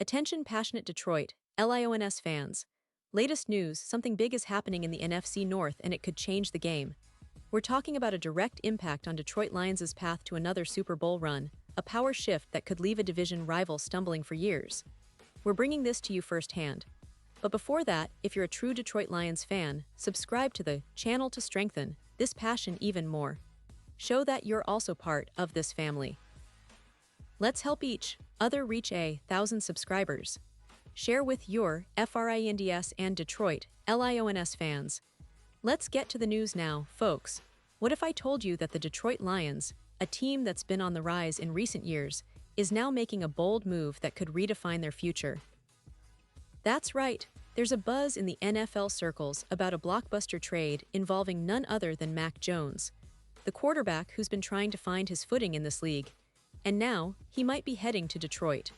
Attention passionate Detroit, Lions fans. Latest news, something big is happening in the NFC North and it could change the game. We're talking about a direct impact on Detroit Lions' path to another Super Bowl run, a power shift that could leave a division rival stumbling for years. We're bringing this to you firsthand. But before that, if you're a true Detroit Lions fan, subscribe to the channel to strengthen this passion even more. Show that you're also part of this family. Let's help each other reach 1,000 subscribers. Share with your FRINDS and Detroit Lions fans. Let's get to the news now, folks. What if I told you that the Detroit Lions, a team that's been on the rise in recent years, is now making a bold move that could redefine their future? That's right. There's a buzz in the NFL circles about a blockbuster trade involving none other than Mac Jones, the quarterback who's been trying to find his footing in this league. And now, he might be heading to Detroit.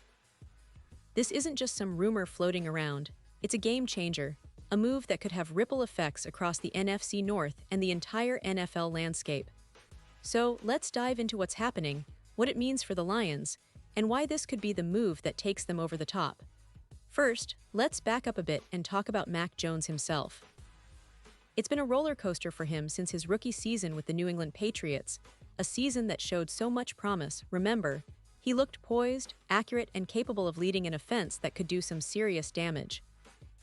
This isn't just some rumor floating around, it's a game changer, a move that could have ripple effects across the NFC North and the entire NFL landscape. So, let's dive into what's happening, what it means for the Lions, and why this could be the move that takes them over the top. First, let's back up a bit and talk about Mac Jones himself. It's been a roller coaster for him since his rookie season with the New England Patriots, a season that showed so much promise. Remember, he looked poised, accurate, and capable of leading an offense that could do some serious damage.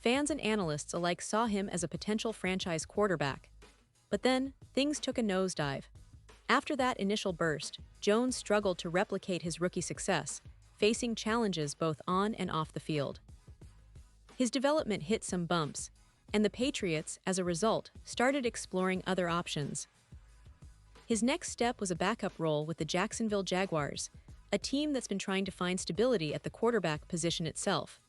Fans and analysts alike saw him as a potential franchise quarterback. But then, things took a nosedive. After that initial burst, Jones struggled to replicate his rookie success, facing challenges both on and off the field. His development hit some bumps, and the Patriots, as a result, started exploring other options. His next step was a backup role with the Jacksonville Jaguars, a team that's been trying to find stability at the quarterback position itself.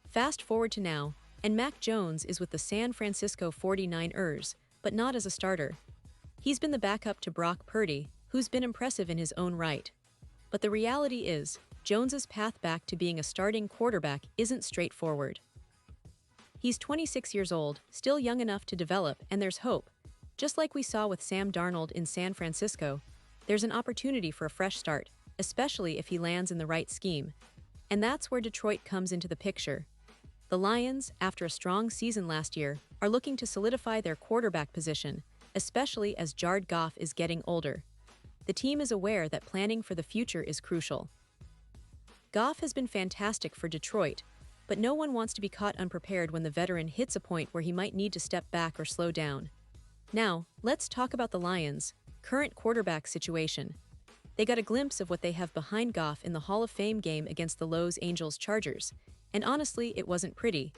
Fast forward to now, and Mac Jones is with the San Francisco 49ers, but not as a starter. He's been the backup to Brock Purdy, who's been impressive in his own right. But the reality is, Jones's path back to being a starting quarterback isn't straightforward. He's 26 years old, still young enough to develop, and there's hope. Just like we saw with Sam Darnold in San Francisco, there's an opportunity for a fresh start, especially if he lands in the right scheme. And that's where Detroit comes into the picture. The Lions, after a strong season last year, are looking to solidify their quarterback position, especially as Jared Goff is getting older. The team is aware that planning for the future is crucial. Goff has been fantastic for Detroit, but no one wants to be caught unprepared when the veteran hits a point where he might need to step back or slow down. Now, let's talk about the Lions' current quarterback situation. They got a glimpse of what they have behind Goff in the Hall of Fame game against the Los Angeles Chargers, and honestly, it wasn't pretty.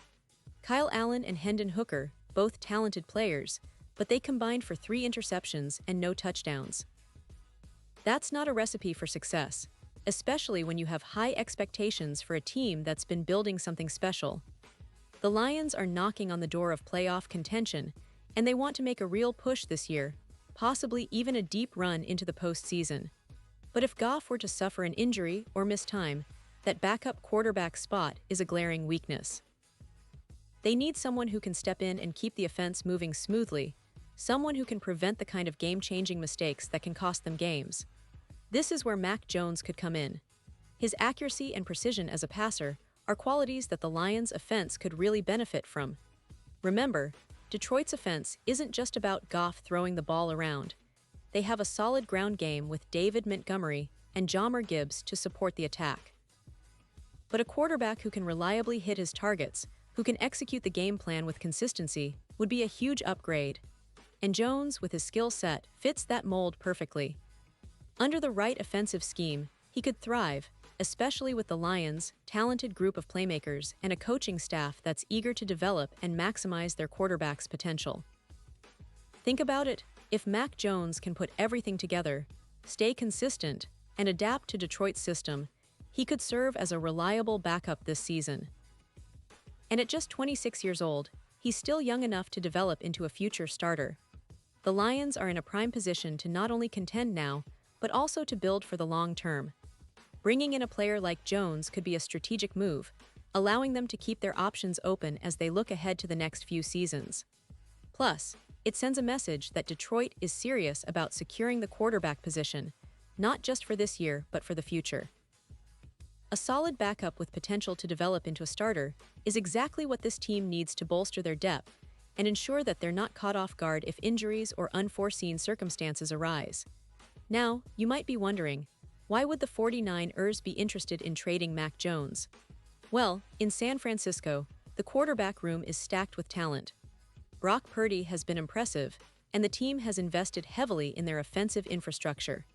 Kyle Allen and Hendon Hooker, both talented players, but they combined for 3 interceptions and no touchdowns. That's not a recipe for success, especially when you have high expectations for a team that's been building something special. The Lions are knocking on the door of playoff contention, and they want to make a real push this year, possibly even a deep run into the postseason. But if Goff were to suffer an injury or miss time, that backup quarterback spot is a glaring weakness. They need someone who can step in and keep the offense moving smoothly, someone who can prevent the kind of game-changing mistakes that can cost them games. This is where Mac Jones could come in. His accuracy and precision as a passer are qualities that the Lions' offense could really benefit from. Remember, Detroit's offense isn't just about Goff throwing the ball around. They have a solid ground game with David Montgomery and Jahmyr Gibbs to support the attack. But a quarterback who can reliably hit his targets, who can execute the game plan with consistency, would be a huge upgrade. And Jones, with his skill set, fits that mold perfectly. Under the right offensive scheme, he could thrive, especially with the Lions' talented group of playmakers and a coaching staff that's eager to develop and maximize their quarterback's potential. Think about it, if Mac Jones can put everything together, stay consistent, and adapt to Detroit's system, he could serve as a reliable backup this season. And at just 26 years old, he's still young enough to develop into a future starter. The Lions are in a prime position to not only contend now, but also to build for the long term. Bringing in a player like Jones could be a strategic move, allowing them to keep their options open as they look ahead to the next few seasons. Plus, it sends a message that Detroit is serious about securing the quarterback position, not just for this year, but for the future. A solid backup with potential to develop into a starter is exactly what this team needs to bolster their depth and ensure that they're not caught off guard if injuries or unforeseen circumstances arise. Now, you might be wondering, why would the 49ers be interested in trading Mac Jones? Well, in San Francisco, the quarterback room is stacked with talent. Brock Purdy has been impressive, and the team has invested heavily in their offensive infrastructure.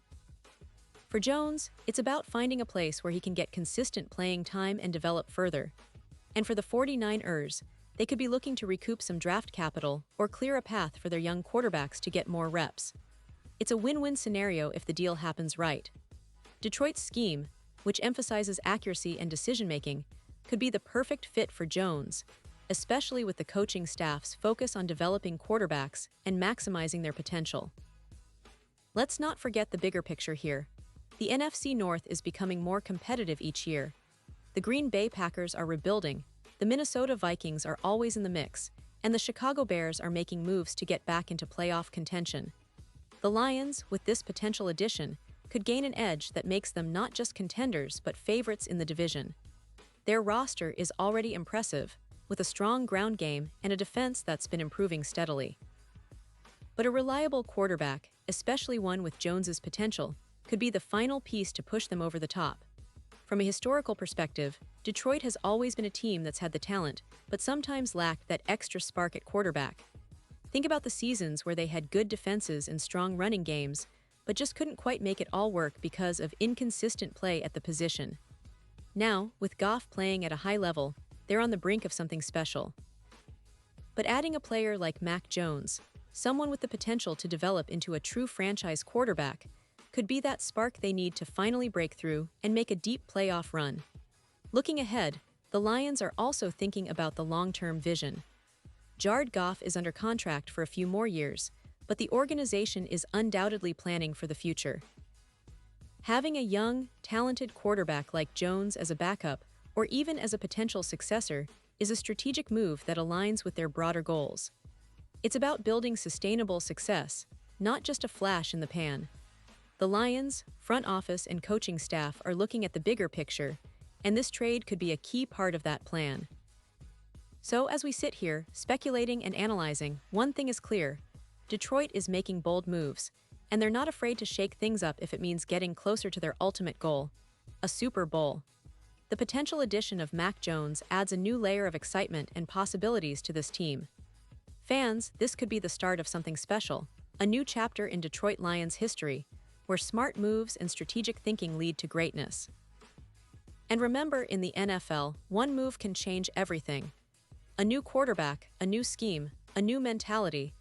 For Jones, it's about finding a place where he can get consistent playing time and develop further. And for the 49ers, they could be looking to recoup some draft capital or clear a path for their young quarterbacks to get more reps. It's a win-win scenario if the deal happens right. Detroit's scheme, which emphasizes accuracy and decision-making, could be the perfect fit for Jones, especially with the coaching staff's focus on developing quarterbacks and maximizing their potential. Let's not forget the bigger picture here. The NFC North is becoming more competitive each year. The Green Bay Packers are rebuilding, the Minnesota Vikings are always in the mix, and the Chicago Bears are making moves to get back into playoff contention. The Lions, with this potential addition, could gain an edge that makes them not just contenders but favorites in the division. Their roster is already impressive, with a strong ground game and a defense that's been improving steadily. But a reliable quarterback, especially one with Jones's potential, could be the final piece to push them over the top. From a historical perspective, Detroit has always been a team that's had the talent, but sometimes lacked that extra spark at quarterback. Think about the seasons where they had good defenses and strong running games, but just couldn't quite make it all work because of inconsistent play at the position. Now, with Goff playing at a high level, they're on the brink of something special. But adding a player like Mac Jones, someone with the potential to develop into a true franchise quarterback, could be that spark they need to finally break through and make a deep playoff run. Looking ahead, the Lions are also thinking about the long-term vision. Jared Goff is under contract for a few more years, but the organization is undoubtedly planning for the future. Having a young, talented quarterback like Jones as a backup, or even as a potential successor, is a strategic move that aligns with their broader goals. It's about building sustainable success, not just a flash in the pan. The Lions, front office, and coaching staff are looking at the bigger picture, and this trade could be a key part of that plan. So as we sit here, speculating and analyzing, one thing is clear: Detroit is making bold moves, and they're not afraid to shake things up if it means getting closer to their ultimate goal, a Super Bowl. The potential addition of Mac Jones adds a new layer of excitement and possibilities to this team. Fans, this could be the start of something special, a new chapter in Detroit Lions history, where smart moves and strategic thinking lead to greatness. And remember, in the NFL, one move can change everything. A new quarterback, a new scheme, a new mentality.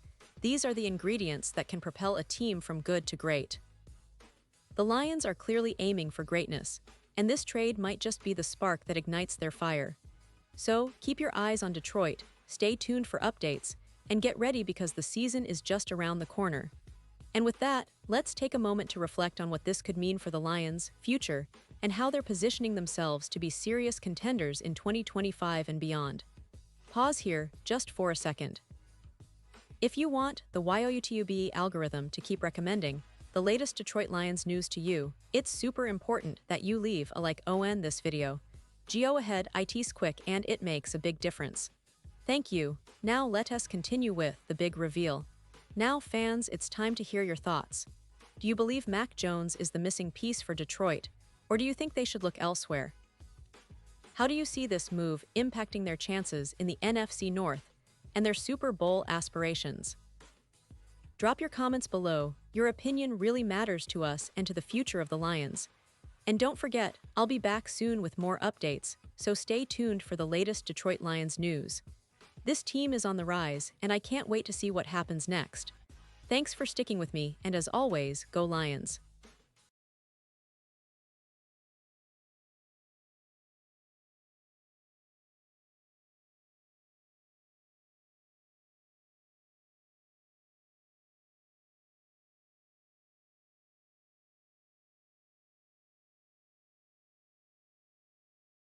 These are the ingredients that can propel a team from good to great. The Lions are clearly aiming for greatness, and this trade might just be the spark that ignites their fire. So, keep your eyes on Detroit, stay tuned for updates, and get ready because the season is just around the corner. And with that, let's take a moment to reflect on what this could mean for the Lions' future and how they're positioning themselves to be serious contenders in 2025 and beyond. Pause here just for a second. If you want the YouTube algorithm to keep recommending the latest Detroit Lions news to you, it's super important that you leave a like on this video. Go ahead, it's quick and it makes a big difference. Thank you. Now let us continue with the big reveal. Now fans, it's time to hear your thoughts. Do you believe Mac Jones is the missing piece for Detroit, or do you think they should look elsewhere? How do you see this move impacting their chances in the NFC North and their Super Bowl aspirations? Drop your comments below. Your opinion really matters to us and to the future of the Lions. And don't forget, I'll be back soon with more updates, so stay tuned for the latest Detroit Lions news. This team is on the rise, and I can't wait to see what happens next. Thanks for sticking with me, and as always, go Lions!